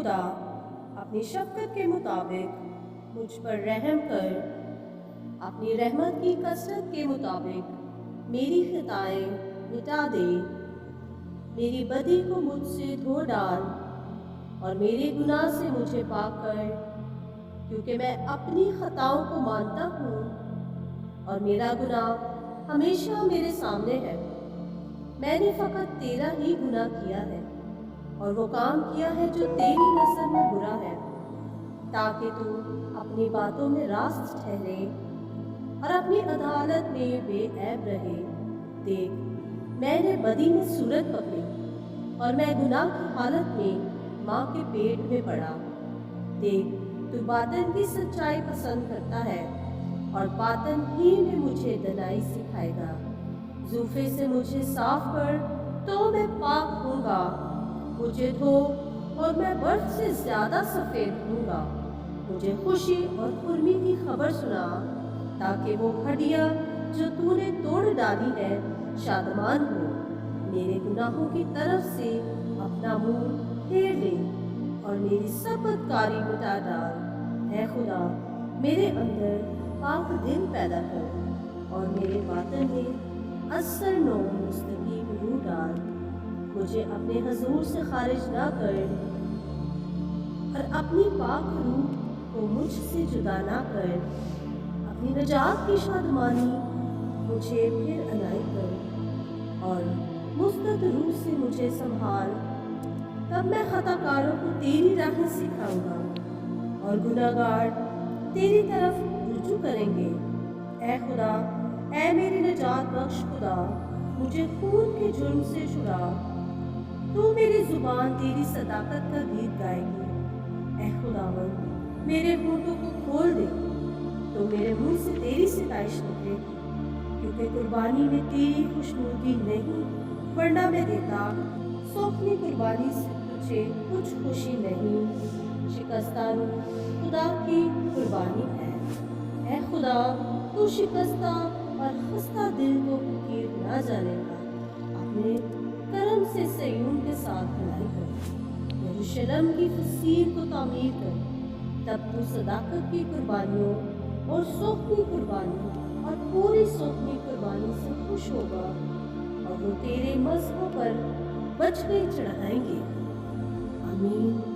خدا اپنی شفقت کے مطابق مجھ پر رحم کر، اپنی رحمت کی کثرت کے مطابق میری خطائیں مٹا دے، میری بدی کو مجھ سے دھو ڈال اور میرے گناہ سے مجھے پاک کر، کیونکہ میں اپنی خطاؤں کو مانتا ہوں اور میرا گناہ ہمیشہ میرے سامنے ہے۔ میں نے فقط تیرا ہی گناہ کیا ہے اور وہ کام کیا ہے جو تیری نظر میں برا ہے، تاکہ تو اپنی باتوں میں راست ٹھہرے اور اپنی عدالت میں بے عیب رہے۔ دیکھ، میں نے بدی میں صورت پکڑی اور میں گناہ کی حالت میں ماں کے پیٹ میں پڑا۔ دیکھ، تو باطن کی سچائی پسند کرتا ہے اور باطن ہی میں مجھے دنائی سکھائے گا۔ زوفے سے مجھے صاف کر تو میں پاک ہوں گا، مجھے دھو اور میں برف سے زیادہ سفید ہوں گا۔ مجھے خوشی اور خرمی کی خبر سنا، تاکہ وہ ہڈیاں جو تو نے توڑ ڈالی ہے شادمان ہو۔ میرے گناہوں کی طرف سے اپنا منہ پھیر لے اور میری سب بدکاری مٹا ڈال۔ اے خدا، میرے اندر پاک دل پیدا کر اور میرے باطن میں اثر نو مستقیم روح ڈال۔ مجھے اپنے حضور سے خارج نہ کر اور اپنی پاک روح کو مجھ سے جدا نہ کر۔ اپنی نجات کی شادمانی مجھے پھر عنایت کر اور مثبت روح سے مجھے سنبھال۔ تب میں خطا کاروں کو تیری راہیں سکھاؤں گا اور گناہ گار تیری طرف رجوع کریں گے۔ اے خدا، اے میری نجات بخش خدا، مجھے خون کے جرم سے چھڑا۔ تو میری زبان تیری صداقت کا گیت گائے گی۔ اے خداوند، میرے ہونٹوں کو کھول دے تو میرے منہ سے تیری ستائش نکلے گی، کیونکہ قربانی میں تیری خوشنودی نہیں، ورنہ میں دیتا۔ سوکھنی قربانی سے تجھے کچھ خوشی نہیں۔ شکستہ روح خدا کی قربانی ہے۔ اے خدا، تو شکستہ اور خستہ دل کو حقیر نہ جانے گا۔ اپنے کرم سے صیون کے ساتھ بھلائی کر، یروشلم کی فسیر کو تعمیر کر۔ تب تو صداقت کی قربانیوں اور سوکھنی قربانی اور پوری سوکھنی قربانی سے خوش ہوگا، اور وہ تیرے مذہبوں پر بچ گئی چڑھائیں گے۔ آمین۔